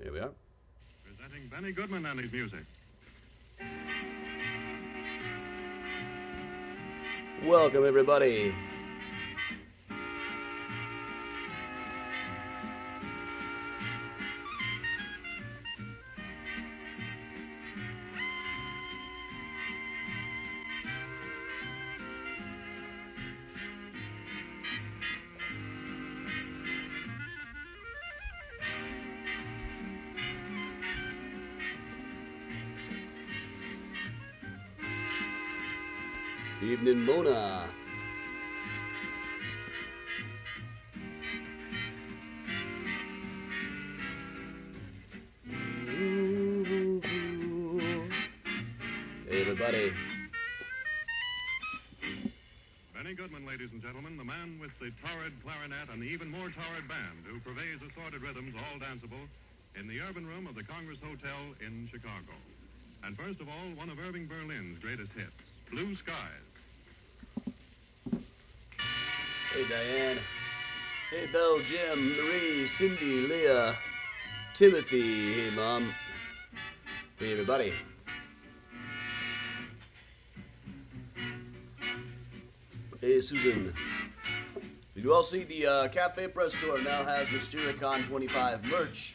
Here we are. Presenting Benny Goodman and his music. Welcome, everybody. Evening, Mona. Hey, everybody. Benny Goodman, ladies and gentlemen, the man with the torrid clarinet and the even more torrid band who purveys assorted rhythms, all danceable, in the urban room of the Congress Hotel in Chicago. And first of all, one of Irving Berlin's greatest hits, Blue Skies. Hey, Diane. Hey, Belle, Jim, Marie, Cindy, Leah, Timothy. Hey, Mom. Hey, everybody. Hey, Susan. Did you all see the Cafe Press store now has MysterioCon 25 merch?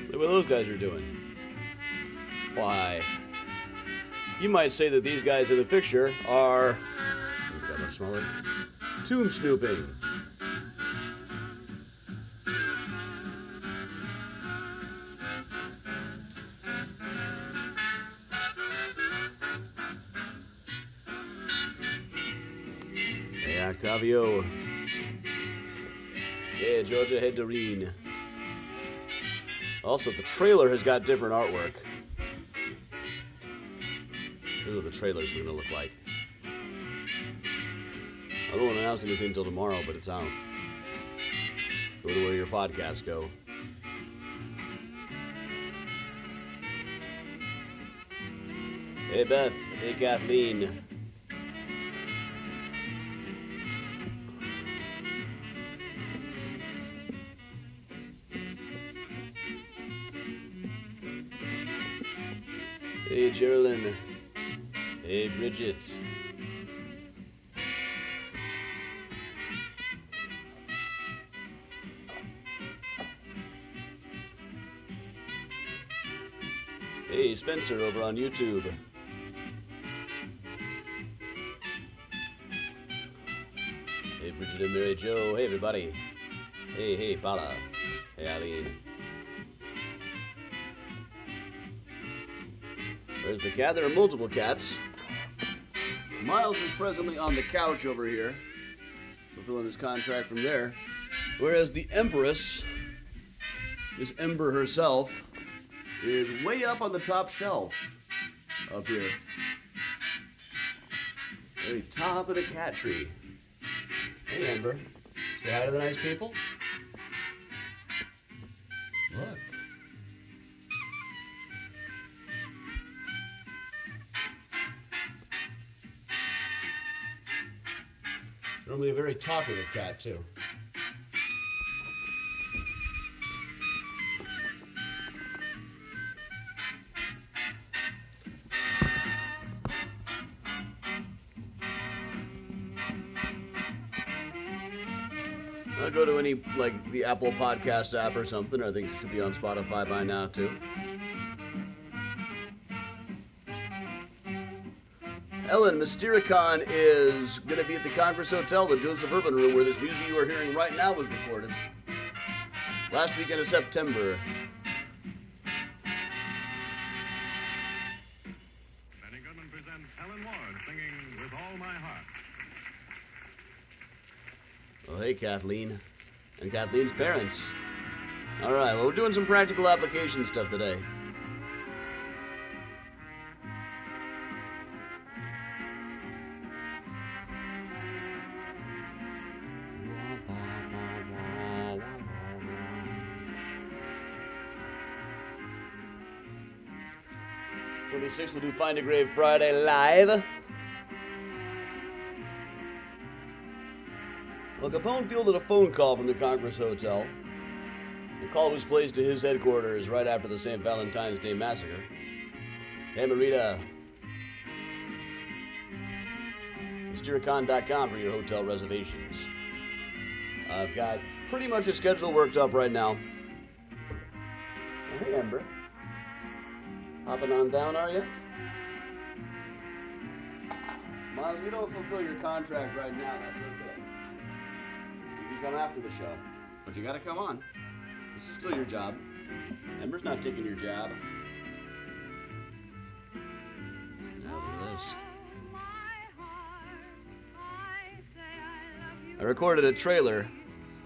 Look what those guys are doing. Why? You might say that these guys in the picture are that much smaller. Tomb snooping. Hey, Octavio. Hey, Georgia. Hey, Doreen. Also, the trailer has got different artwork. Here's what the trailers are going to look like. I won't announce anything until tomorrow, but it's out. Go to where your podcasts go. Hey, Beth. Hey, Kathleen. Hey, Geraldine. Hey, Bridget. Hey, Spencer over on YouTube. Hey, Bridget and Mary Jo. Hey, everybody. Hey, Paula. Hey, Aline. There's the cat. There are multiple cats. Miles is presently on the couch over here, fulfilling his contract from there. Whereas the Empress, Miss Ember herself, is way up on the top shelf. Up here. Very top of the cat tree. Hey, Ember. Say hi to the nice people. Look. Normally a very talkative cat, too. I'll go to any, like, the Apple Podcast app or something. I think it should be on Spotify by now, too. Ellen, MysterioCon is going to be at the Congress Hotel, the Joseph Urban Room, where this music you are hearing right now was recorded. Last weekend of September. Benny Goodman presents Ellen Ward singing With All My Heart. Well, hey, Kathleen. And Kathleen's parents. All right, well, we're doing some practical application stuff today. 26th, we'll do Find a Grave Friday live. Well, Capone fielded a phone call from the Congress Hotel. The call was placed to his headquarters right after the St. Valentine's Day massacre. Hey, Marita. MysteriaCon.com for your hotel reservations. I've got pretty much a schedule worked up right now. Hey, Ember. Hopping on down, are you? Miles, we don't fulfill your contract right now. That's okay. You can come after the show. But you gotta come on. This is still your job. Ember's not taking your job. Now look at this. I recorded a trailer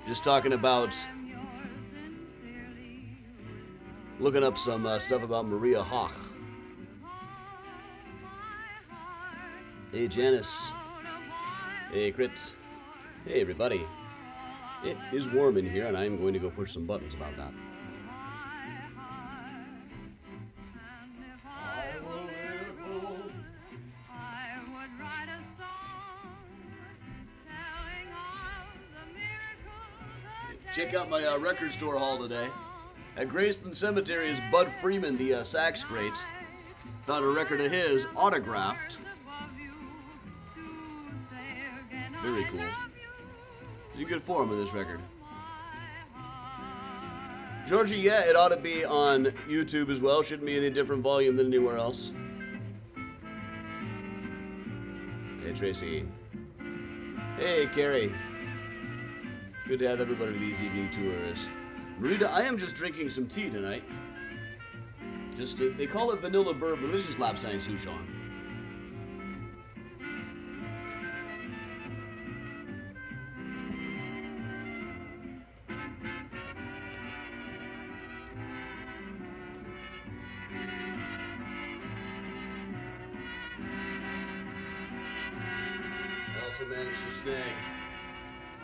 just talking about looking up some stuff about Maria Hoch. Hey Janice. Hey Crit. Hey everybody. It is warm in here and I'm going to go push some buttons about that. Check out my record store haul today. At Graceland Cemetery is Bud Freeman, the sax great. Found a record of his, autographed. Very cool. He's in good form with this record. Georgie, yeah, it ought to be on YouTube as well. Shouldn't be any different volume than anywhere else. Hey, Tracy. Hey, Carrie. Good to have everybody to these evening tours. Marita, I am just drinking some tea tonight. They call it vanilla bourbon. This is Lapsang Souchong. I also managed to snag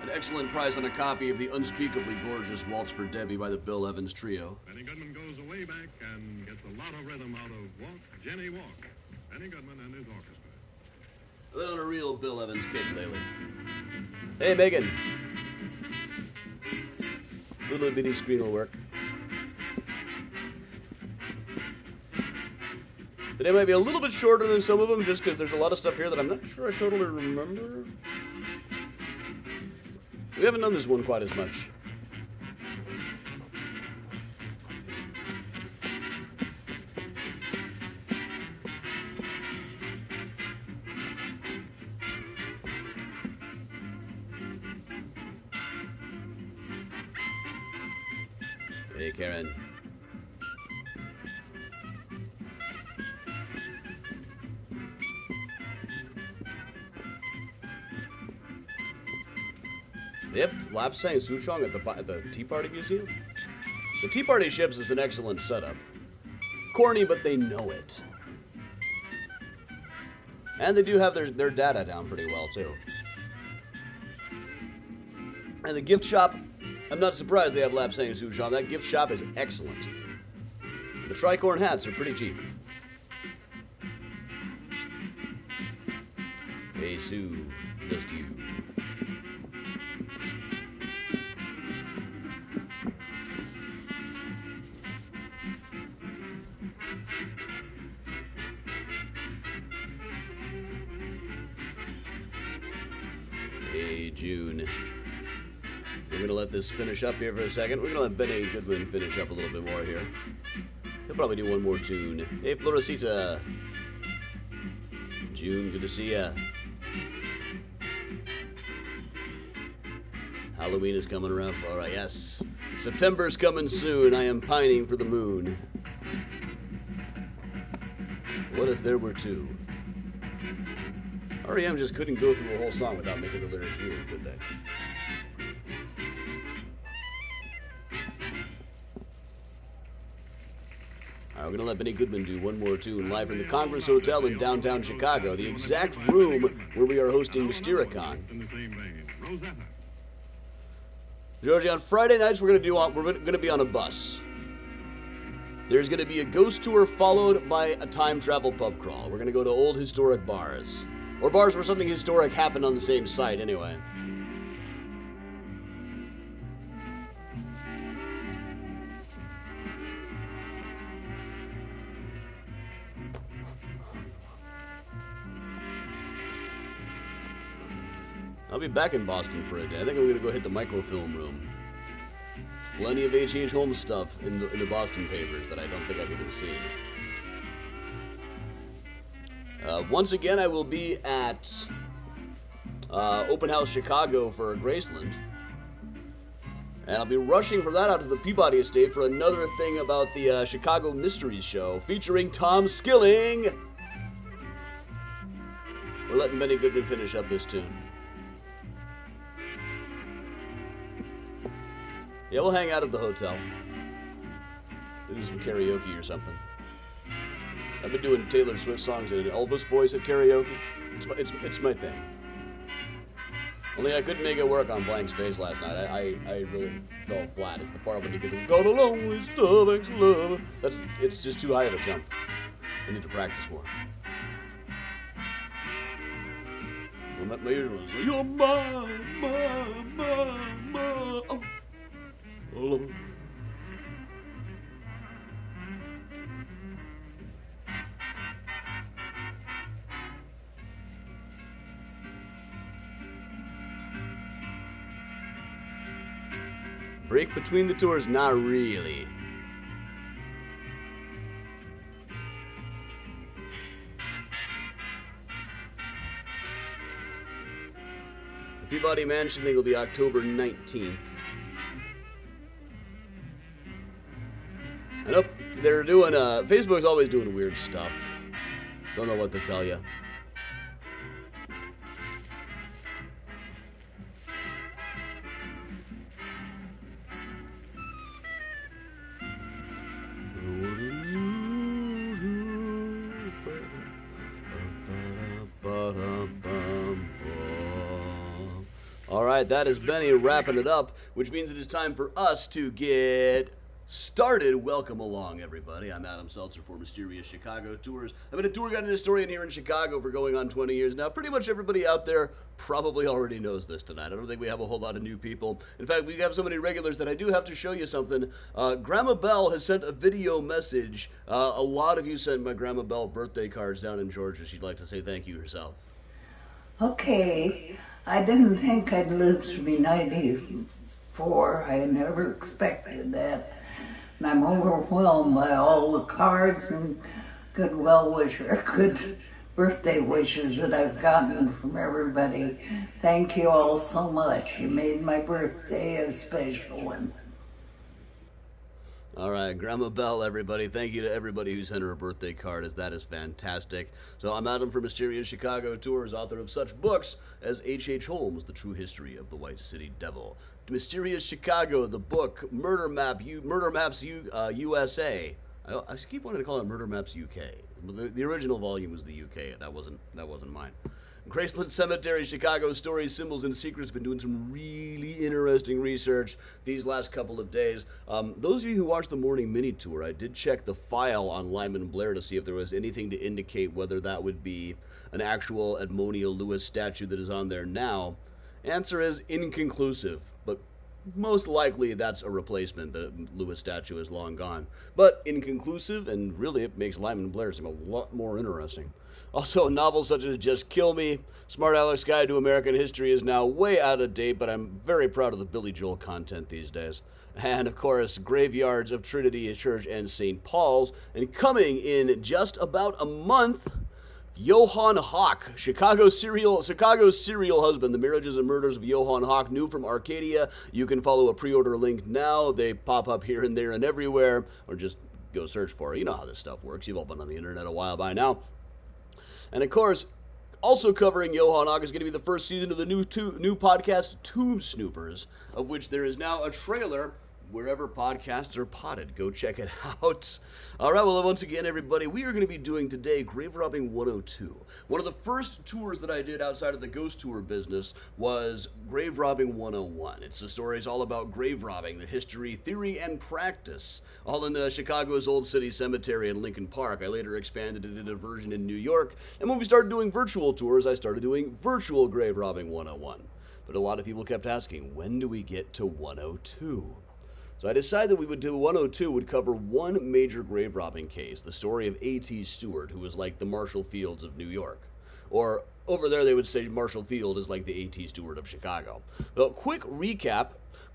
an excellent price on a copy of the unspeakably gorgeous Waltz for Debbie by the Bill Evans Trio. Benny Goodman goes way back and gets a lot of rhythm out of Walk, Jenny Walk. Benny Goodman and his orchestra. I've been on a real Bill Evans kick lately. Hey, Megan. Little bitty screen will work. Today might be a little bit shorter than some of them just because there's a lot of stuff here that I'm not sure I totally remember. We haven't done this one quite as much. Hey, Karen. Yep, Lapsang Souchong at the Tea Party Museum. The Tea Party Ships is an excellent setup. Corny, but they know it. And they do have their data down pretty well, too. And the gift shop, I'm not surprised they have Lapsang Souchong. That gift shop is excellent. The tricorn hats are pretty cheap. Hey, Sue, just you. Hey, June. We're going to let this finish up here for a second. We're going to let Benny Goodwin finish up a little bit more here. He'll probably do one more tune. Hey, Florecita. June, good to see ya. Halloween is coming around. All right, yes. September's coming soon. I am pining for the moon. What if there were two? REM just couldn't go through a whole song without making the lyrics weird, could they? Alright, we're gonna let Benny Goodman do one more tune live from the Congress Hotel in downtown Chicago, the exact room where we are hosting MysteriaCon. In the same vein, Rosetta. Georgie, on Friday nights we're gonna be on a bus. there's going to be a ghost tour followed by a time travel pub crawl. We're going to go to old historic bars. Or bars where something historic happened on the same site, anyway. I'll be back in Boston for a day. I think I'm going to go hit the microfilm room. Plenty of H.H. Holmes stuff in the Boston papers that I don't think I've even seen. Once again, I will be at Open House Chicago for Graceland. And I'll be rushing from that out to the Peabody Estate for another thing about the Chicago Mysteries Show featuring Tom Skilling. We're letting Benny Goodman finish up this tune. Yeah, we'll hang out at the hotel. We'll do some karaoke or something. I've been doing Taylor Swift songs in an Elvis voice at karaoke. It's my thing. Only I couldn't make it work on Blank Space last night. I really fell flat. It's the part when you get to "Got a lonely stomach's love." It's just too high of a jump. I need to practice more. My ear was like, "You're my. Oh. Oh. Break between the tours? Not really. The Peabody Mansion thing will be October 19th. I know they're doing, Facebook's always doing weird stuff. Don't know what to tell you. All right, that is Benny wrapping it up, which means it is time for us to get started. Welcome along, everybody. I'm Adam Seltzer for Mysterious Chicago Tours. I've been a tour guide and historian here in Chicago for going on 20 years now. Pretty much everybody out there probably already knows this tonight. I don't think we have a whole lot of new people. In fact, we have so many regulars that I do have to show you something. Grandma Bell has sent a video message. A lot of you sent my Grandma Bell birthday cards down in Georgia. She'd like to say thank you herself. Okay, I didn't think I'd live to be 94. I never expected that. And I'm overwhelmed by all the cards and good birthday wishes that I've gotten from everybody. Thank you all so much. You made my birthday a special one. All right, Grandma Bell, everybody. Thank you to everybody who sent her a birthday card, as that is fantastic. So I'm Adam for Mysterious Chicago Tours, author of such books as H.H. Holmes, The True History of the White City Devil, Mysterious Chicago, the book, Murder Maps USA. I keep wanting to call it Murder Maps UK. The original volume was the UK. That wasn't mine. Graceland Cemetery, Chicago Stories, Symbols, and Secrets. Been doing some really interesting research these last couple of days. Those of you who watched the morning mini tour, I did check the file on Lyman Blair to see if there was anything to indicate whether that would be an actual Edmonia Lewis statue that is on there now. Answer is inconclusive, but most likely that's a replacement. The Lewis statue is long gone. But inconclusive, and really it makes Lyman Blair seem a lot more interesting. Also, novels such as Just Kill Me, Smart Aleck's Guide to American History is now way out of date, but I'm very proud of the Billy Joel content these days. And, of course, Graveyards of Trinity Church and St. Paul's. And coming in just about a month, Johann Hawk, Chicago's serial husband, The Marriages and Murders of Johann Hawk, new from Arcadia. You can follow a pre-order link now. They pop up here and there and everywhere, or just go search for it. You know how this stuff works. You've all been on the internet a while by now. And, of course, also covering Johann Hawk is going to be the first season of the new podcast, Tomb Snoopers, of which there is now a trailer wherever podcasts are potted. Go check it out. All right, well, once again, everybody, we are going to be doing today Grave Robbing 102. One of the first tours that I did outside of the ghost tour business was Grave Robbing 101. It's the stories all about grave robbing, the history, theory, and practice, all in Chicago's Old City Cemetery in Lincoln Park. I later expanded it into a version in New York, and when we started doing virtual tours, I started doing virtual Grave Robbing 101. But a lot of people kept asking, when do we get to 102? So I decided that we would do 102 would cover one major grave robbing case, the story of A.T. Stewart, who was like the Marshall Fields of New York. Or over there they would say Marshall Field is like the A.T. Stewart of Chicago. Well, quick recap.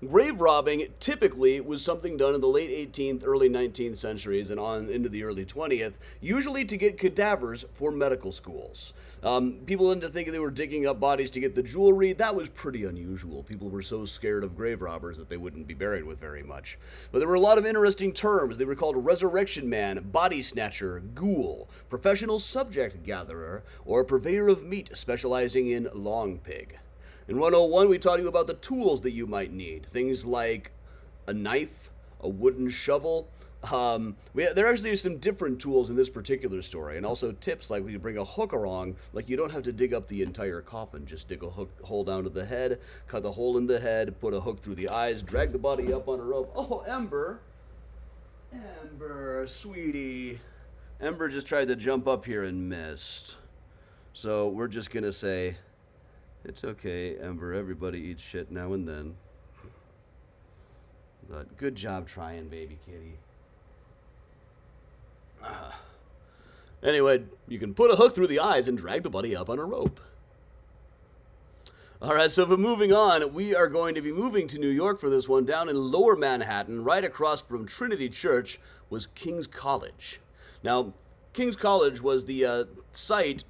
Grave robbing typically was something done in the late 18th, early 19th centuries and on into the early 20th, usually to get cadavers for medical schools. People tend to think they were digging up bodies to get the jewelry. That was pretty unusual. People were so scared of grave robbers that they wouldn't be buried with very much. But there were a lot of interesting terms. They were called resurrection man, body snatcher, ghoul, professional subject gatherer, or purveyor of meat specializing in long pig. In 101, we taught you about the tools that you might need. Things like a knife, a wooden shovel. There actually are some different tools in this particular story, and also tips like when you bring a hook along, like you don't have to dig up the entire coffin. Just dig a hole down to the head, cut the hole in the head, put a hook through the eyes, drag the body up on a rope. Oh, Ember, sweetie. Ember just tried to jump up here and missed. So we're just going to say, it's okay, Ember. Everybody eats shit now and then. But good job trying, baby kitty. Anyway, you can put a hook through the eyes and drag the body up on a rope. Alright, so moving on, we are going to be moving to New York for this one. Down in Lower Manhattan, right across from Trinity Church, was King's College. Now, King's College was the site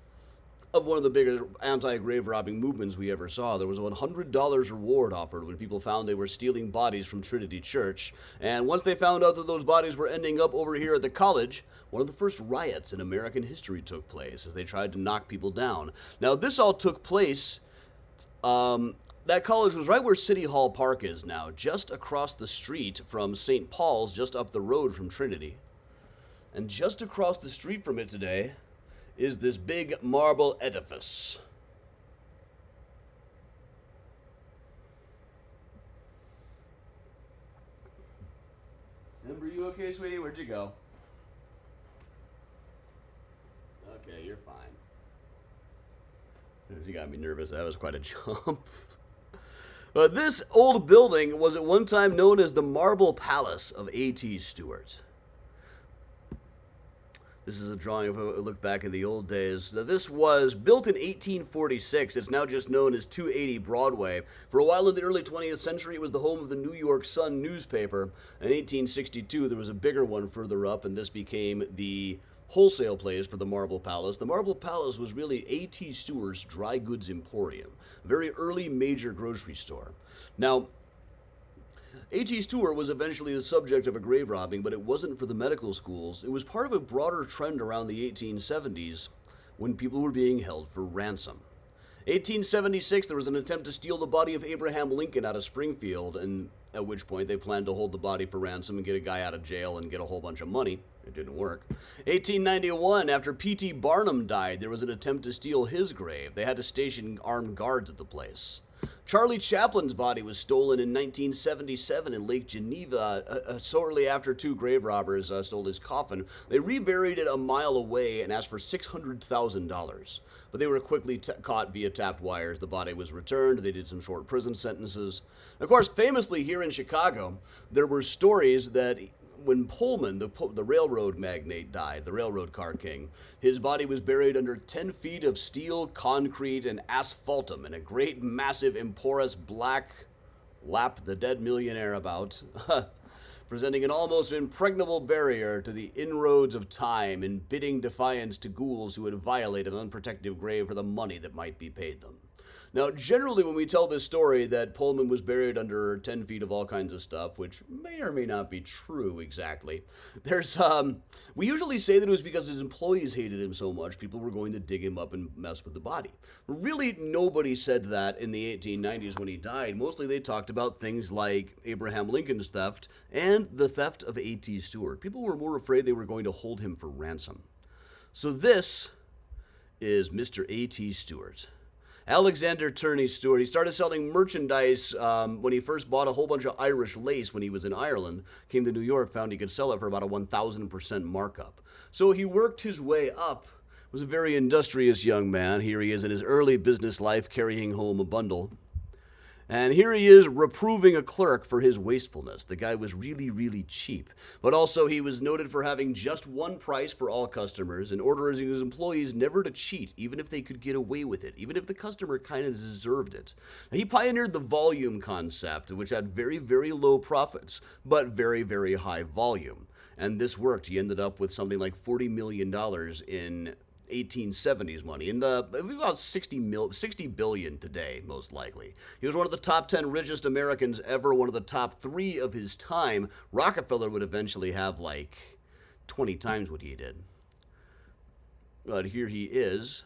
of one of the bigger anti-grave robbing movements we ever saw. There was a $100 reward offered when people found they were stealing bodies from Trinity Church. And once they found out that those bodies were ending up over here at the college, one of the first riots in American history took place as they tried to knock people down. Now, this all took place, that college was right where City Hall Park is now, just across the street from St. Paul's, just up the road from Trinity. And just across the street from it today is this big marble edifice. Ember, you okay, sweetie? Where'd you go? Okay, you're fine. She got me nervous. That was quite a jump. But this old building was at one time known as the Marble Palace of A.T. Stewart. This is a drawing of a look back in the old days. Now, this was built in 1846. It's now just known as 280 Broadway. For a while in the early 20th century, it was the home of the New York Sun newspaper. In 1862, there was a bigger one further up, and this became the wholesale place for the Marble Palace. The Marble Palace was really A.T. Stewart's dry goods emporium, a very early major grocery store. Now, A.T. Stewart was eventually the subject of a grave robbing, but it wasn't for the medical schools. It was part of a broader trend around the 1870s when people were being held for ransom. 1876, there was an attempt to steal the body of Abraham Lincoln out of Springfield, and at which point they planned to hold the body for ransom and get a guy out of jail and get a whole bunch of money. It didn't work. 1891, after P.T. Barnum died, there was an attempt to steal his grave. They had to station armed guards at the place. Charlie Chaplin's body was stolen in 1977 in Lake Geneva. Shortly after two grave robbers stole his coffin, they reburied it a mile away and asked for $600,000. But they were quickly caught via tapped wires. The body was returned. They did some short prison sentences. Of course, famously here in Chicago, there were stories that when Pullman, the railroad magnate, died, the railroad car king, his body was buried under 10 feet of steel, concrete, and asphaltum in a great, massive, emporous black lap the dead millionaire about, presenting an almost impregnable barrier to the inroads of time and bidding defiance to ghouls who would violate an unprotected grave for the money that might be paid them. Now, generally, when we tell this story that Pullman was buried under 10 feet of all kinds of stuff, which may or may not be true exactly, we usually say that it was because his employees hated him so much, people were going to dig him up and mess with the body. Really, nobody said that in the 1890s when he died. Mostly they talked about things like Abraham Lincoln's theft and the theft of A.T. Stewart. People were more afraid they were going to hold him for ransom. So this is Mr. A.T. Stewart. Alexander Turney Stewart. He started selling merchandise when he first bought a whole bunch of Irish lace when he was in Ireland. Came to New York, found he could sell it for about a 1,000% markup. So he worked his way up. Was a very industrious young man. Here he is in his early business life carrying home a bundle. And here he is reproving a clerk for his wastefulness. The guy was really, really cheap. But also he was noted for having just one price for all customers and ordering his employees never to cheat, even if they could get away with it, even if the customer kind of deserved it. He pioneered the volume concept, which had very, very low profits, but very, very high volume. And this worked. He ended up with something like $40 million in 1870s money, and about 60 billion today, most likely. He was one of the top 10 richest Americans ever, one of the top 3 of his time. Rockefeller would eventually have like 20 times what he did. But here he is,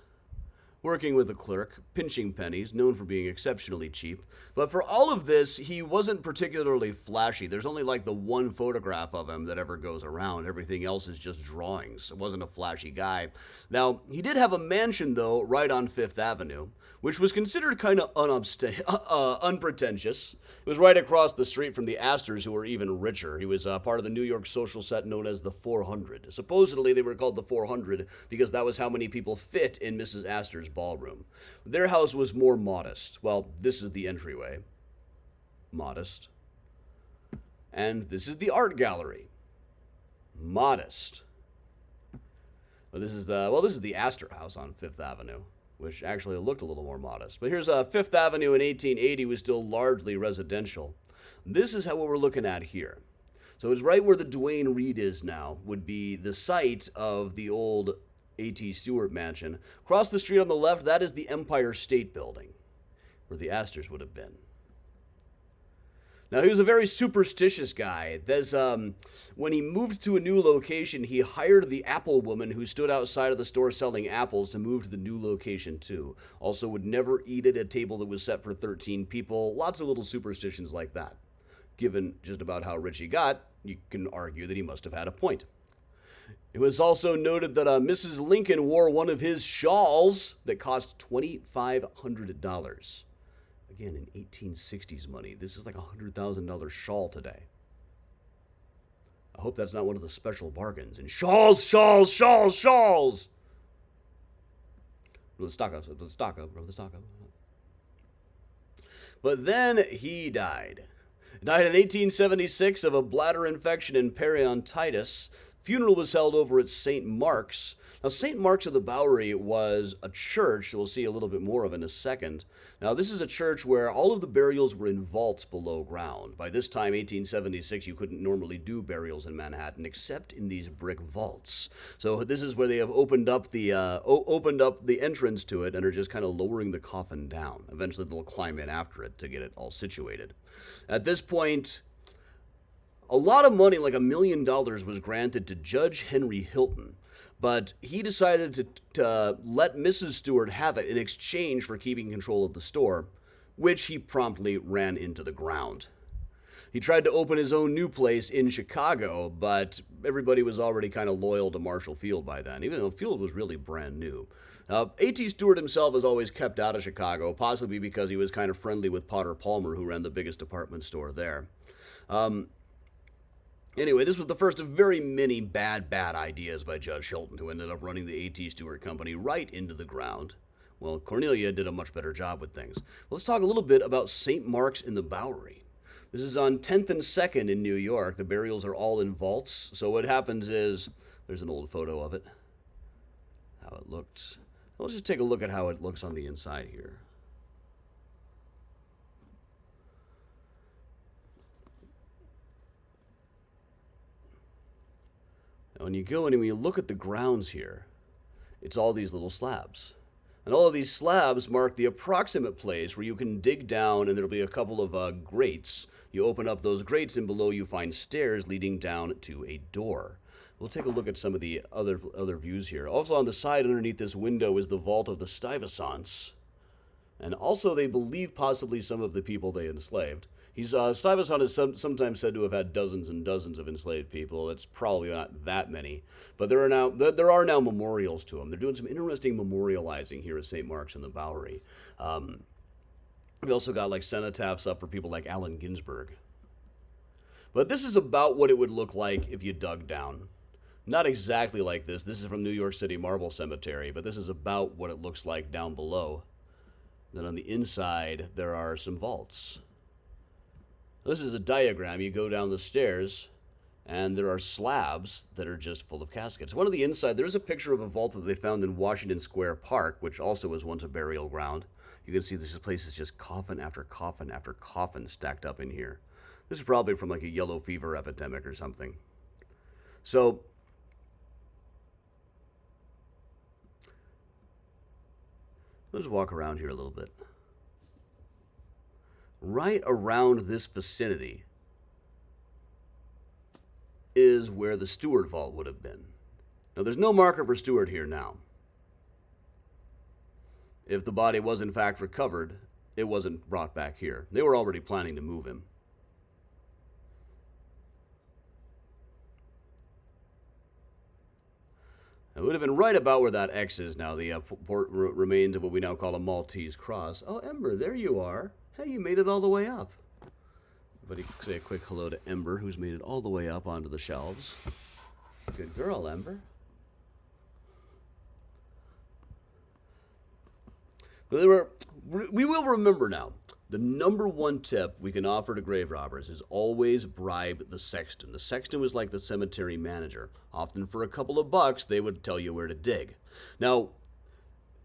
working with a clerk, pinching pennies, known for being exceptionally cheap. But for all of this, he wasn't particularly flashy. There's only like the one photograph of him that ever goes around. Everything else is just drawings. It wasn't a flashy guy. Now, he did have a mansion, though, right on Fifth Avenue, which was considered kind of unpretentious. It was right across the street from the Astors, who were even richer. He was part of the New York social set known as the 400. Supposedly, they were called the 400 because that was how many people fit in Mrs. Astor's ballroom. Their house was more modest. Well, this is the entryway. Modest. And this is the art gallery. Modest. This is the Astor House on Fifth Avenue, which actually looked a little more modest. But here's Fifth Avenue in 1880 was still largely residential. This is what we're looking at here. So it's right where the Duane Reade is now, would be the site of the old A.T. Stewart mansion. Across the street on the left, that is the Empire State Building, where the Astors would have been. Now, he was a very superstitious guy. When he moved to a new location, he hired the apple woman who stood outside of the store selling apples to move to the new location, too. Also, would never eat at a table that was set for 13 people. Lots of little superstitions like that. Given just about how rich he got, you can argue that he must have had a point. It was also noted that Mrs. Lincoln wore one of his shawls that cost $2,500. Again, in 1860s money, this is like a $100,000 shawl today. I hope that's not one of the special bargains. And shawls! The stock up. But then he died. He died in 1876 of a bladder infection and periodontitis. Funeral was held over at St. Mark's. Now, St. Mark's of the Bowery was a church we'll see a little bit more of in a second. Now, this is a church where all of the burials were in vaults below ground. By this time, 1876, you couldn't normally do burials in Manhattan except in these brick vaults. So this is where they have opened up the entrance to it and are just kind of lowering the coffin down. Eventually, they'll climb in after it to get it all situated. At this point, a lot of money, like $1 million, was granted to Judge Henry Hilton. But he decided to let Mrs. Stewart have it in exchange for keeping control of the store, which he promptly ran into the ground. He tried to open his own new place in Chicago, but everybody was already kind of loyal to Marshall Field by then, even though Field was really brand new. A.T. Stewart himself was always kept out of Chicago, possibly because he was kind of friendly with Potter Palmer, who ran the biggest department store there. Anyway, this was the first of very many bad ideas by Judge Hilton, who ended up running the A.T. Stewart Company right into the ground. Well, Cornelia did a much better job with things. Let's talk a little bit about St. Mark's in the Bowery. This is on 10th and 2nd in New York. The burials are all in vaults. So what happens is, there's an old photo of it, how it looked. Let's just take a look at how it looks on the inside here. When you go in and when you look at the grounds here, it's all these little slabs. And all of these slabs mark the approximate place where you can dig down, and there'll be a couple of grates. You open up those grates, and below you find stairs leading down to a door. We'll take a look at some of the other views here. Also on the side underneath this window is the vault of the Stuyvesants. And also they believe possibly some of the people they enslaved. Stuyvesant is sometimes said to have had dozens and dozens of enslaved people. It's probably not that many. But there are now memorials to him. They're doing some interesting memorializing here at St. Mark's in the Bowery. We also got like cenotaphs up for people like Allen Ginsberg. But this is about what it would look like if you dug down. Not exactly like this. This is from New York City Marble Cemetery, but this is about what it looks like down below. Then on the inside, there are some vaults. This is a diagram. You go down the stairs, and there are slabs that are just full of caskets. One of the inside, there's a picture of a vault that they found in Washington Square Park, which also was once a burial ground. You can see this place is just coffin after coffin after coffin stacked up in here. This is probably from like a yellow fever epidemic or something. So, let's walk around here a little bit. Right around this vicinity is where the Stewart vault would have been. Now, there's no marker for Stewart here now. If the body was in fact recovered, it wasn't brought back here. They were already planning to move him. It would have been right about where that X is now, the remains of what we now call a Maltese cross. Oh, Ember, there you are. Hey, you made it all the way up. Everybody say a quick hello to Ember, who's made it all the way up onto the shelves. Good girl, Ember. We will remember now, the number one tip we can offer to grave robbers is always bribe the sexton. The sexton was like the cemetery manager. Often for a couple of bucks, they would tell you where to dig. Now,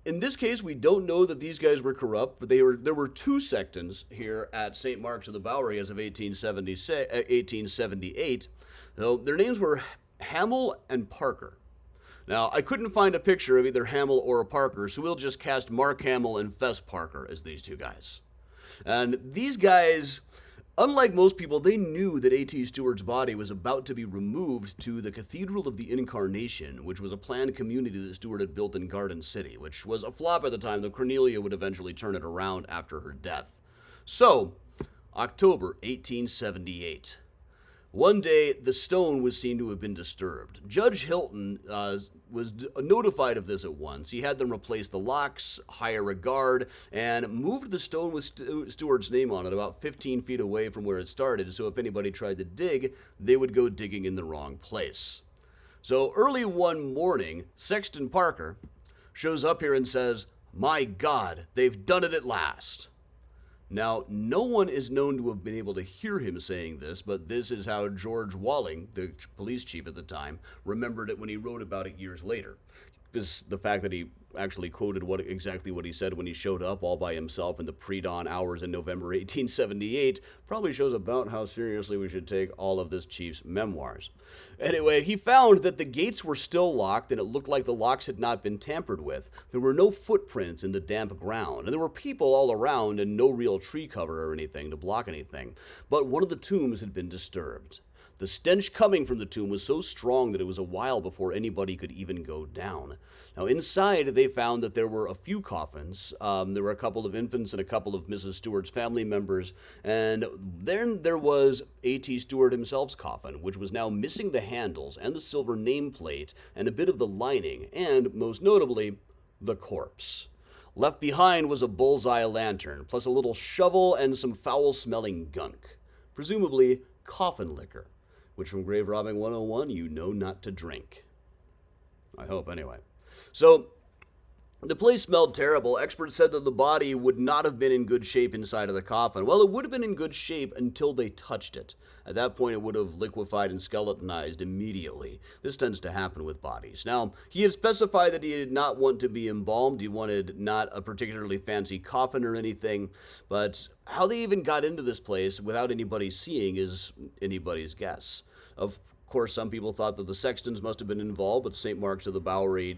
in this case, we don't know that these guys were corrupt, but there were two sextons here at St. Mark's of the Bowery as of 1878. So their names were Hamill and Parker. Now, I couldn't find a picture of either Hamill or Parker, so we'll just cast Mark Hamill and Fess Parker as these two guys. And these guys, unlike most people, they knew that A.T. Stewart's body was about to be removed to the Cathedral of the Incarnation, which was a planned community that Stewart had built in Garden City, which was a flop at the time, though Cornelia would eventually turn it around after her death. So, October 1878. One day, the stone was seen to have been disturbed. Judge Hilton was notified of this at once. He had them replace the locks, hire a guard, and moved the stone with Stewart's name on it about 15 feet away from where it started, so if anybody tried to dig, they would go digging in the wrong place. So early one morning, Sexton Parker shows up here and says, "My God, they've done it at last." Now, no one is known to have been able to hear him saying this, but this is how George Walling, the police chief at the time, remembered it when he wrote about it years later. Because the fact that he actually quoted exactly what he said when he showed up all by himself in the pre-dawn hours in November 1878 probably shows about how seriously we should take all of this chief's memoirs. Anyway, he found that the gates were still locked and it looked like the locks had not been tampered with. There were no footprints in the damp ground, and there were people all around and no real tree cover or anything to block anything. But one of the tombs had been disturbed. The stench coming from the tomb was so strong that it was a while before anybody could even go down. Now, inside, they found that there were a few coffins. There were a couple of infants and a couple of Mrs. Stewart's family members. And then there was A.T. Stewart himself's coffin, which was now missing the handles and the silver nameplate and a bit of the lining, and, most notably, the corpse. Left behind was a bullseye lantern, plus a little shovel and some foul-smelling gunk. Presumably, coffin liquor, which from Grave Robbing 101 you know not to drink. I hope, anyway. So, the place smelled terrible. Experts said that the body would not have been in good shape inside of the coffin. Well, it would have been in good shape until they touched it. At that point, it would have liquefied and skeletonized immediately. This tends to happen with bodies. Now, he had specified that he did not want to be embalmed. He wanted not a particularly fancy coffin or anything, but how they even got into this place without anybody seeing is anybody's guess. Of Of course, some people thought that the sextons must have been involved, but St. Mark's of the Bowery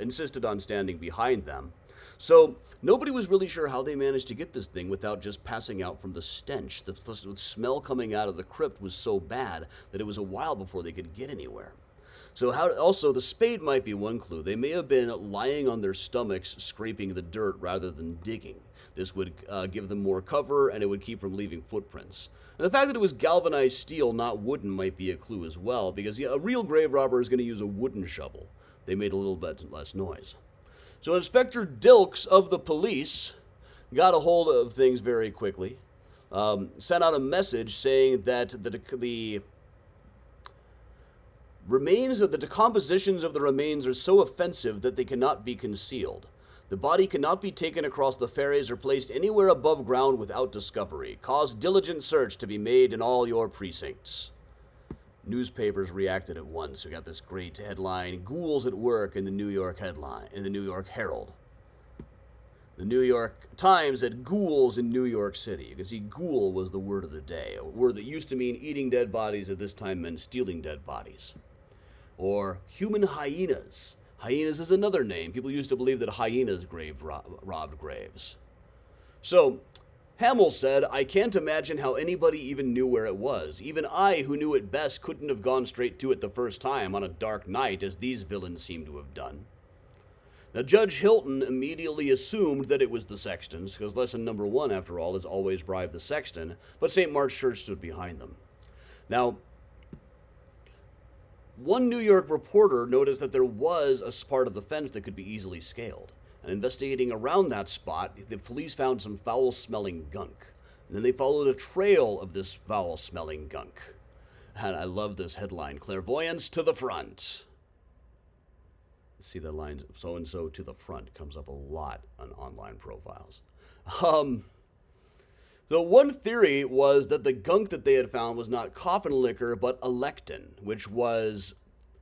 insisted on standing behind them. So nobody was really sure how they managed to get this thing without just passing out from the stench. The smell coming out of the crypt was so bad that it was a while before they could get anywhere. So also, the spade might be one clue. They may have been lying on their stomachs, scraping the dirt rather than digging. This would give them more cover, and it would keep from leaving footprints. And the fact that it was galvanized steel, not wooden, might be a clue as well, because a real grave robber is going to use a wooden shovel. They made a little bit less noise. So Inspector Dilks of the police got a hold of things very quickly, sent out a message saying that the remains of the decompositions of the remains are so offensive that they cannot be concealed. The body cannot be taken across the ferries or placed anywhere above ground without discovery. Cause diligent search to be made in all your precincts. Newspapers reacted at once. We got this great headline: "Ghouls at work" in the New York Herald. The New York Times had "ghouls in New York City." You can see ghoul was the word of the day, a word that used to mean eating dead bodies, at this time meant stealing dead bodies. Or human hyenas. Hyenas is another name. People used to believe that hyenas robbed graves. So, Hamill said, "I can't imagine how anybody even knew where it was. Even I, who knew it best, couldn't have gone straight to it the first time on a dark night, as these villains seem to have done." Now, Judge Hilton immediately assumed that it was the sextons, because lesson number 1, after all, is always bribe the sexton, but St. Mark's Church stood behind them. Now, one New York reporter noticed that there was a part of the fence that could be easily scaled. And investigating around that spot, the police found some foul-smelling gunk. And then they followed a trail of this foul-smelling gunk. And I love this headline: "Clairvoyance to the front." See the lines, "so-and-so to the front" comes up a lot on online profiles. So one theory was that the gunk that they had found was not coffin liquor, but electin, which was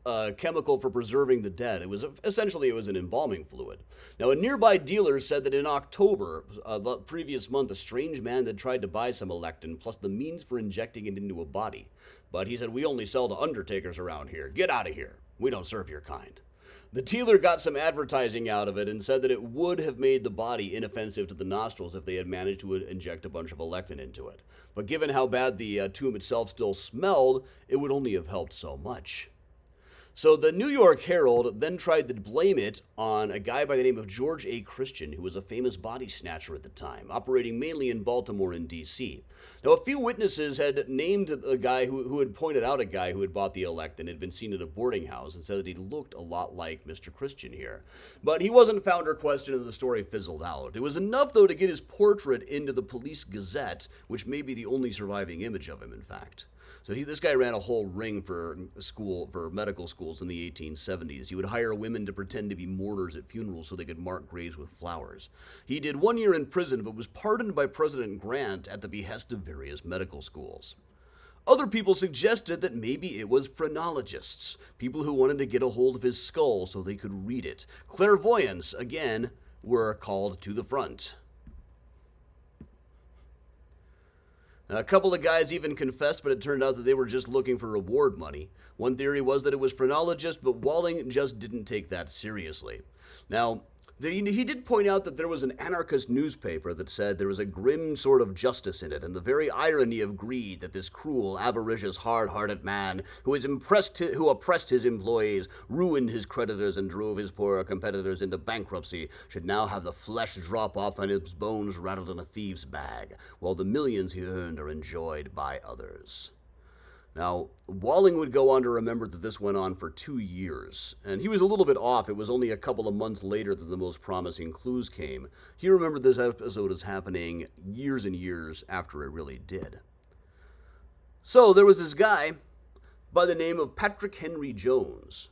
a chemical for preserving the dead. It was essentially an embalming fluid. Now, a nearby dealer said that in October, the previous month, a strange man had tried to buy some electin, plus the means for injecting it into a body. But he said, "We only sell to undertakers around here. Get out of here. We don't serve your kind." The dealer got some advertising out of it and said that it would have made the body inoffensive to the nostrils if they had managed to inject a bunch of electin into it. But given how bad the tomb itself still smelled, it would only have helped so much. So the New York Herald then tried to blame it on a guy by the name of George A. Christian, who was a famous body snatcher at the time, operating mainly in Baltimore and D.C. Now, a few witnesses had named a guy who had pointed out a guy who had bought the electin, had been seen at a boarding house, and said that he looked a lot like Mr. Christian here. But he wasn't found or questioned, and the story fizzled out. It was enough, though, to get his portrait into the Police Gazette, which may be the only surviving image of him, in fact. So this guy ran a whole ring for medical schools in the 1870s. He would hire women to pretend to be mourners at funerals so they could mark graves with flowers. He did 1 year in prison, but was pardoned by President Grant at the behest of various medical schools. Other people suggested that maybe it was phrenologists, people who wanted to get a hold of his skull so they could read it. Clairvoyants, again, were called to the front. A couple of guys even confessed, but it turned out that they were just looking for reward money. One theory was that it was phrenologists, but Walling just didn't take that seriously. Now, he did point out that there was an anarchist newspaper that said there was a grim sort of justice in it, and the very irony of greed that this cruel, avaricious, hard-hearted man who oppressed his employees, ruined his creditors, and drove his poorer competitors into bankruptcy should now have the flesh drop off and his bones rattled in a thief's bag, while the millions he earned are enjoyed by others. Now, Walling would go on to remember that this went on for 2 years, and he was a little bit off. It was only a couple of months later that the most promising clues came. He remembered this episode as happening years and years after it really did. So there was this guy by the name of Patrick Henry Jones,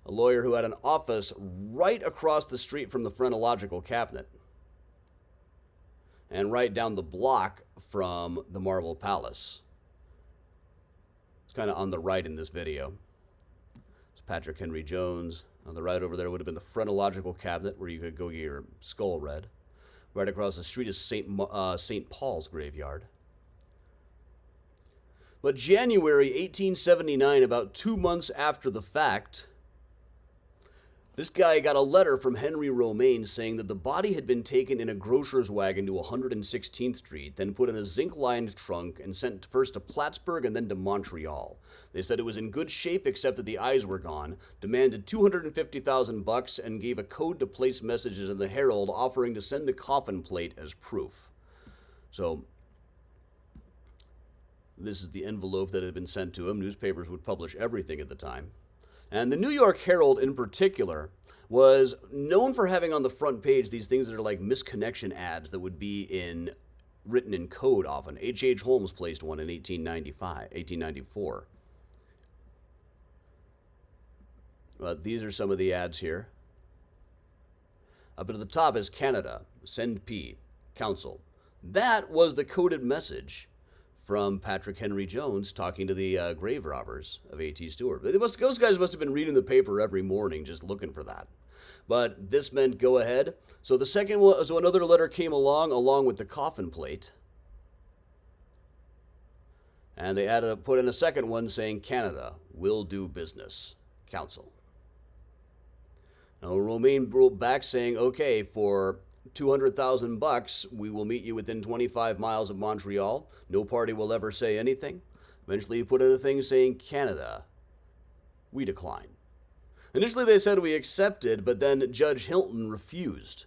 a lawyer who had an office right across the street from the phrenological cabinet and right down the block from the Marble Palace. Kind of on the right in this video. It's Patrick Henry Jones. On the right over there would have been the phrenological cabinet where you could go get your skull read. Right across the street is St. Paul's graveyard. But January 1879, about 2 months after the fact, this guy got a letter from Henry Romaine saying that the body had been taken in a grocer's wagon to 116th Street, then put in a zinc-lined trunk and sent first to Plattsburgh and then to Montreal. They said it was in good shape except that the eyes were gone, demanded $250,000 and gave a code to place messages in the Herald offering to send the coffin plate as proof. So this is the envelope that had been sent to him. Newspapers would publish everything at the time. And the New York Herald in particular was known for having on the front page these things that are like misconnection ads that would be written in code often. H.H. Holmes placed one in 1894. These are some of the ads here. Up at the top is Canada, send P, council. That was the coded message from Patrick Henry Jones talking to the grave robbers of A.T. Stewart. Those guys must have been reading the paper every morning just looking for that. But this meant go ahead. So the second one, so another letter came along with the coffin plate. And they put in a second one saying, Canada will do business. Council. Now Romaine wrote back saying, okay, for $200,000, we will meet you within 25 miles of Montreal. No party will ever say anything. Eventually he put in a thing saying, Canada, we decline. Initially they said we accepted, but then Judge Hilton refused.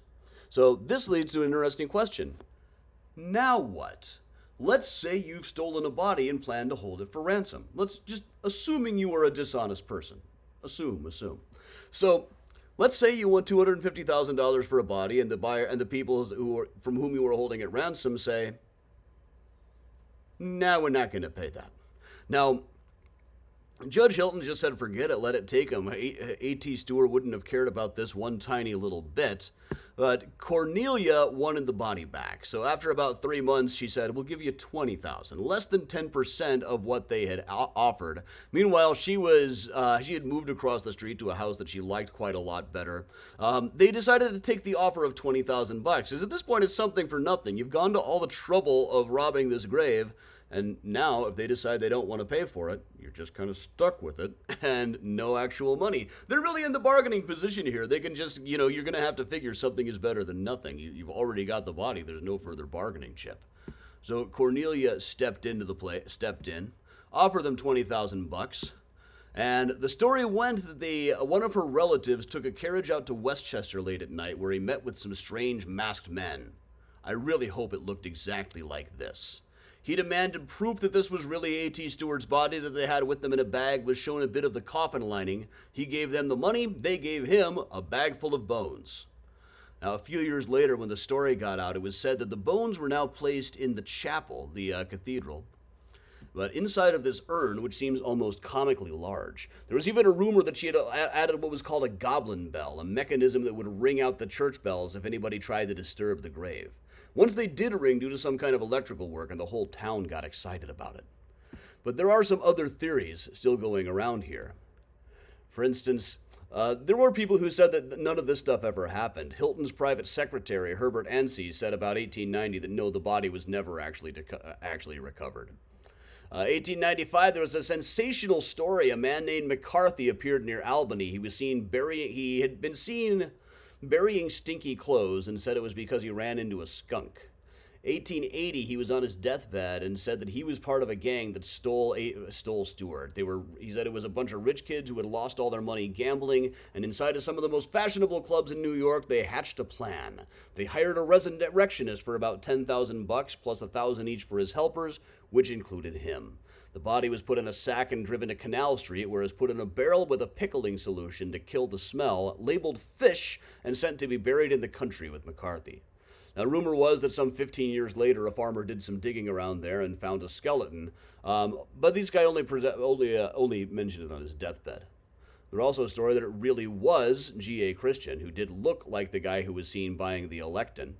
So this leads to an interesting question. Now what? Let's say you've stolen a body and plan to hold it for ransom. Let's just, assuming you are a dishonest person. Assume. So let's say you want $250,000 for a body, and the buyer and the people from whom you were holding it ransom say, "No, we're not going to pay that." Now, Judge Hilton just said, "Forget it, let it take him." A.T. Stewart wouldn't have cared about this one tiny little bit, but Cornelia wanted the body back. So after about 3 months, she said, "We'll give you $20,000, less than 10% of what they had offered." Meanwhile, she had moved across the street to a house that she liked quite a lot better. They decided to take the offer of $20,000, because at this point, it's something for nothing. You've gone to all the trouble of robbing this grave, and now, if they decide they don't want to pay for it, you're just kind of stuck with it, and no actual money. They're really in the bargaining position here. They can just, you're going to have to figure something is better than nothing. You've already got the body. There's no further bargaining chip. So Cornelia stepped in, offered them $20,000, and the story went that one of her relatives took a carriage out to Westchester late at night, where he met with some strange masked men. I really hope it looked exactly like this. He demanded proof that this was really A.T. Stewart's body that they had with them in a bag, was shown a bit of the coffin lining. He gave them the money. They gave him a bag full of bones. Now, a few years later, when the story got out, it was said that the bones were now placed in the chapel, the cathedral. But inside of this urn, which seems almost comically large, there was even a rumor that she had added what was called a goblin bell, a mechanism that would ring out the church bells if anybody tried to disturb the grave. Once they did ring due to some kind of electrical work, and the whole town got excited about it. But there are some other theories still going around here. For instance, there were people who said that none of this stuff ever happened. Hilton's private secretary, Herbert Ansey, said about 1890 that no, the body was never actually recovered. 1895, there was a sensational story. A man named McCarthy appeared near Albany. He had been seen burying stinky clothes, and said it was because he ran into a skunk. 1880, he was on his deathbed and said that he was part of a gang that stole Stewart. He said it was a bunch of rich kids who had lost all their money gambling, and inside of some of the most fashionable clubs in New York, they hatched a plan. They hired a resurrectionist for about $10,000 plus $1,000 each for his helpers, which included him. The body was put in a sack and driven to Canal Street, where it was put in a barrel with a pickling solution to kill the smell, labeled fish, and sent to be buried in the country with McCarthy. Now, rumor was that some 15 years later, a farmer did some digging around there and found a skeleton, but this guy only mentioned it on his deathbed. There's also a story that it really was G.A. Christian, who did look like the guy who was seen buying the Electon.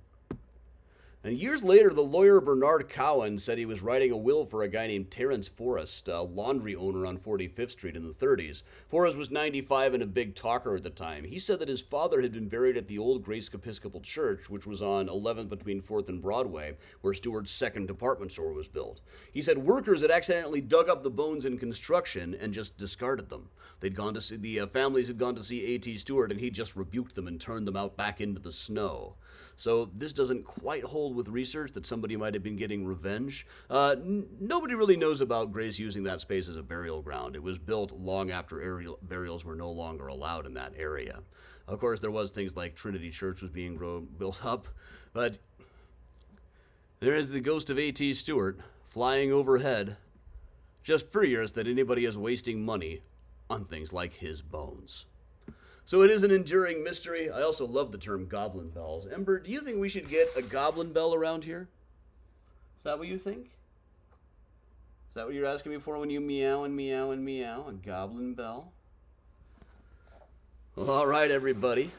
And years later, the lawyer Bernard Cowan said he was writing a will for a guy named Terrence Forrest, a laundry owner on 45th Street in the 30s. Forrest was 95 and a big talker at the time. He said that his father had been buried at the old Grace Episcopal Church, which was on 11th between 4th and Broadway, where Stewart's second department store was built. He said workers had accidentally dug up the bones in construction and just discarded them. They'd gone to see, the families had gone to see A.T. Stewart, and he just rebuked them and turned them out back into the snow. So this doesn't quite hold with research that somebody might have been getting revenge. Nobody really knows about Grace using that space as a burial ground. It was built long after burials were no longer allowed in that area. Of course, there was things like Trinity Church was being built up, but there is the ghost of A.T. Stewart flying overhead, just furious that anybody is wasting money on things like his bones. So it is an enduring mystery. I also love the term goblin bells. Ember, do you think we should get a goblin bell around here? Is that what you think? Is that what you're asking me for when you meow and meow and meow? A goblin bell? Well, all right, everybody.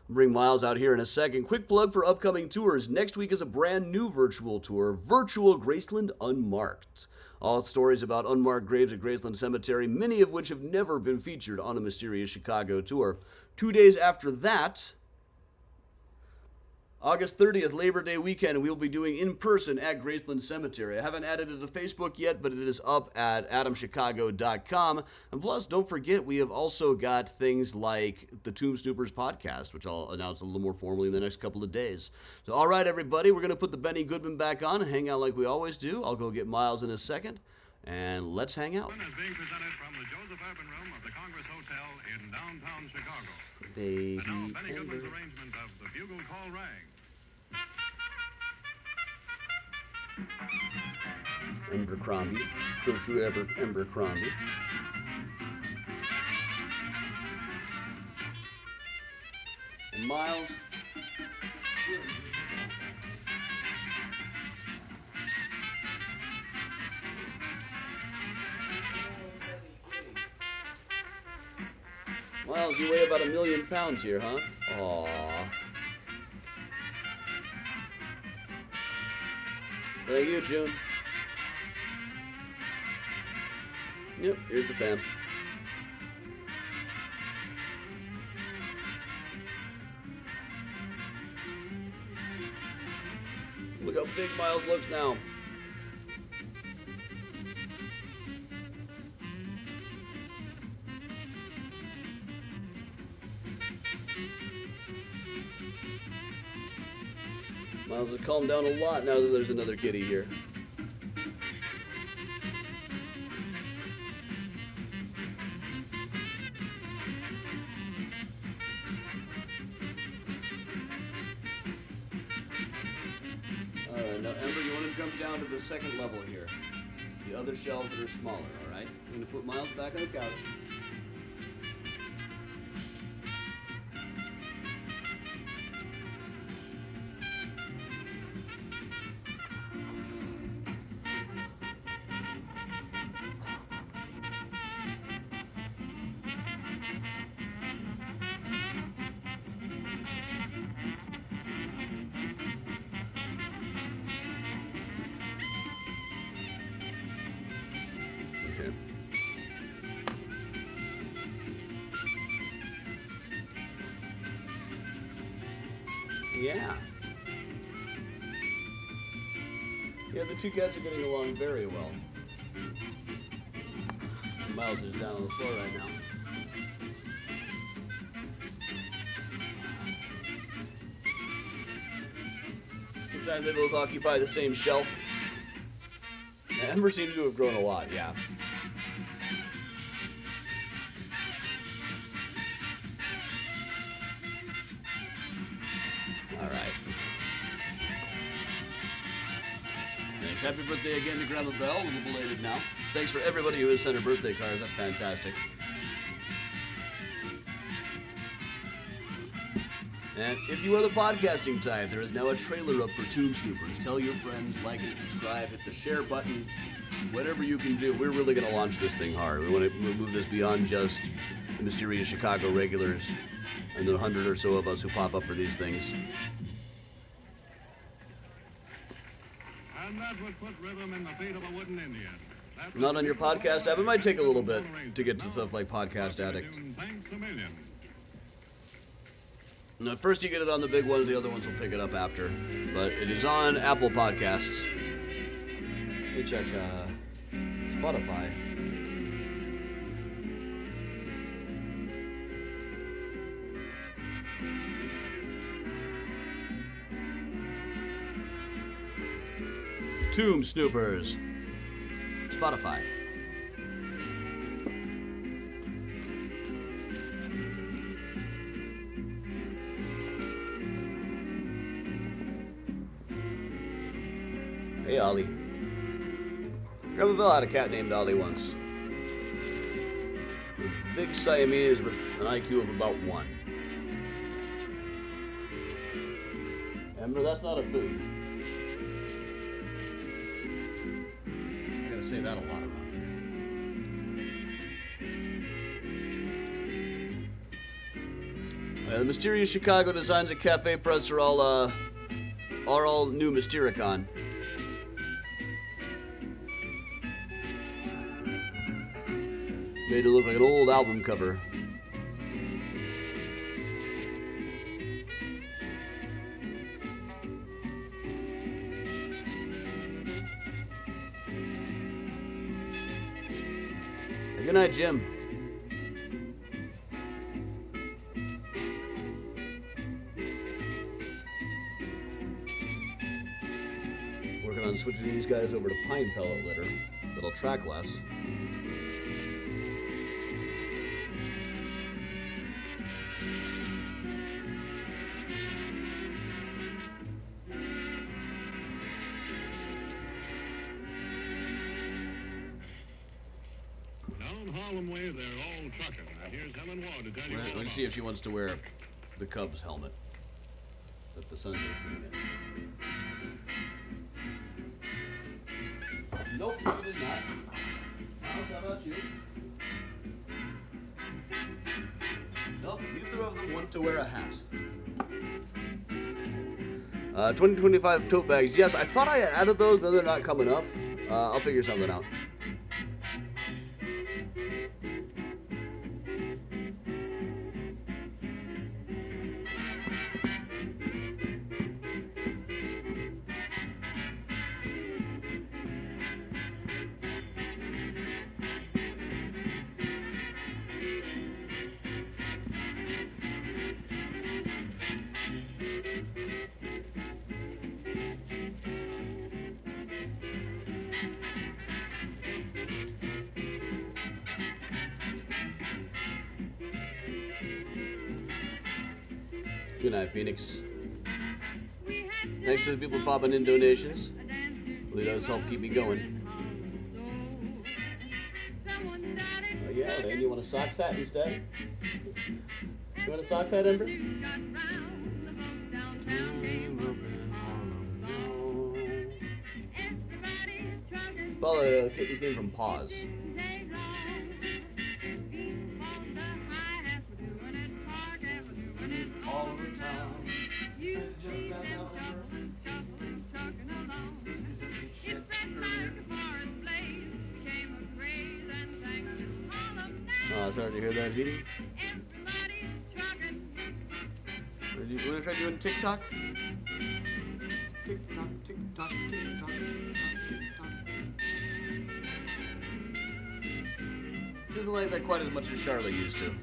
I'll bring Miles out here in a second. Quick plug for upcoming tours. Next week is a brand new virtual tour, Virtual Graceland Unmarked. All stories about unmarked graves at Graceland Cemetery, many of which have never been featured on a Mysterious Chicago tour. 2 days after that, August 30th, Labor Day weekend, we'll be doing in person at Graceland Cemetery. I haven't added it to Facebook yet, but it is up at adamchicago.com. And plus, don't forget, we have also got things like the Tomb Snoopers podcast, which I'll announce a little more formally in the next couple of days. So, all right, everybody, we're going to put the Benny Goodman back on and hang out like we always do. I'll go get Miles in a second, and let's hang out. Is being presented from the Joseph Urban Room of the Congress Hotel in downtown Chicago. Baby And now, Benny Ember. Goodman's arrangement of The Bugle Call Rang. Ember Crombie. Gertrude Ember Crombie. And Miles. Miles, you weigh about 1 million pounds here, huh? Aww. Thank you, June. Yep, here's the fan. Look how big Miles looks now. Miles has calmed down a lot now that there's another kitty here. Alright, now Ember, you want to jump down to the second level here. The other shelves that are smaller, alright? I'm going to put Miles back on the couch. Yeah. Yeah, the two cats are getting along very well. Miles is down on the floor right now. Sometimes they both occupy the same shelf. Ember seems to have grown a lot, yeah. Thanks. Happy birthday again to Grandma Bell. A little belated now. Thanks for everybody who has sent her birthday cards. That's fantastic. And if you are the podcasting type, there is now a trailer up for Tomb Snoopers. Tell your friends, like and subscribe, hit the share button, whatever you can do. We're really going to launch this thing hard. We want to move this beyond just the Mysterious Chicago regulars and the 100 or so of us who pop up for these things. And that would put rhythm in the feet of a wooden Indian. Not on your podcast app. It might take a little bit to get to stuff like Podcast Addict. Thanks a million. Now, first you get it on the big ones, the other ones will pick it up after. But it is on Apple Podcasts. Let me check Spotify. Tomb Snoopers. Spotify. Hey, Ollie. Grandma Bell had a cat named Ollie once. A big Siamese with an IQ of about 1. Remember, that's not a food. I gotta say that a lot around here. The Mysterious Chicago designs at Cafe Press are all new Mystericon. Made it look like an old album cover. Good night, Jim. Working on switching these guys over to pine pellet litter. That'll track less. Harlem way, they're all trucking. Now here's Helen Ward to tell you all Let's about see if she wants to wear the Cubs helmet that the Sunday came in. Nope, it is not. Miles, how about you? Nope, neither of them want to wear a hat. 2025 tote bags. Yes, I thought I had added those, then they're not coming up. I'll figure something out. Good night, Phoenix. Thanks to the people popping in donations. Really does help keep me going. Oh yeah, Lane, you want a socks hat instead? You want a socks hat, Ember? Well, the kitten came from Paws. All over town. Oh, sorry to hear that, Jeannie. You want to try doing TikTok? TikTok, TikTok, TikTok, TikTok, TikTok. Doesn't like that quite as much as Charlotte used to.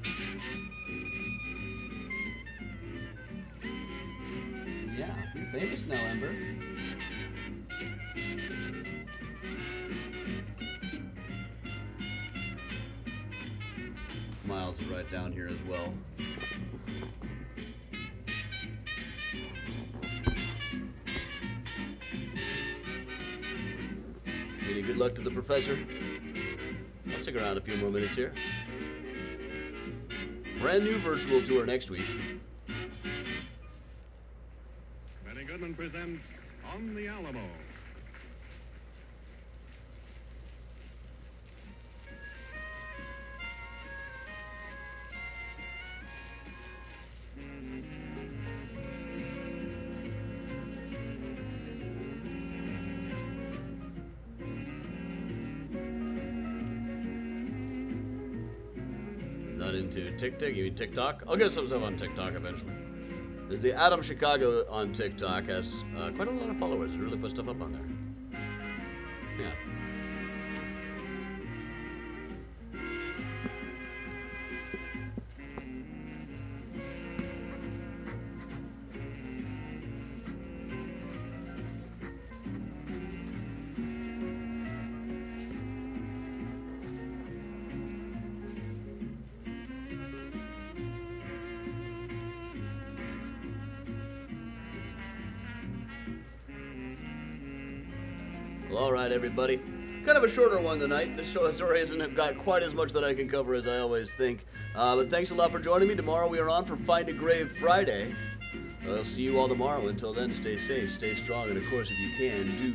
Yeah, you're famous now, Ember. Miles is right down here as well. Any good luck to the professor? I'll stick around a few more minutes here. Brand new virtual tour next week. Benny Goodman presents On the Alamo. into TikTok. You mean TikTok? I'll get some stuff on TikTok eventually. There's the Adam Chicago on TikTok. Has quite a lot of followers. He really puts stuff up on there. Yeah. Well, all right, everybody. Kind of a shorter one tonight. This story hasn't got quite as much that I can cover as I always think. But thanks a lot for joining me. Tomorrow we are on for Find a Grave Friday. I'll see you all tomorrow. Until then, stay safe, stay strong, and of course, if you can, do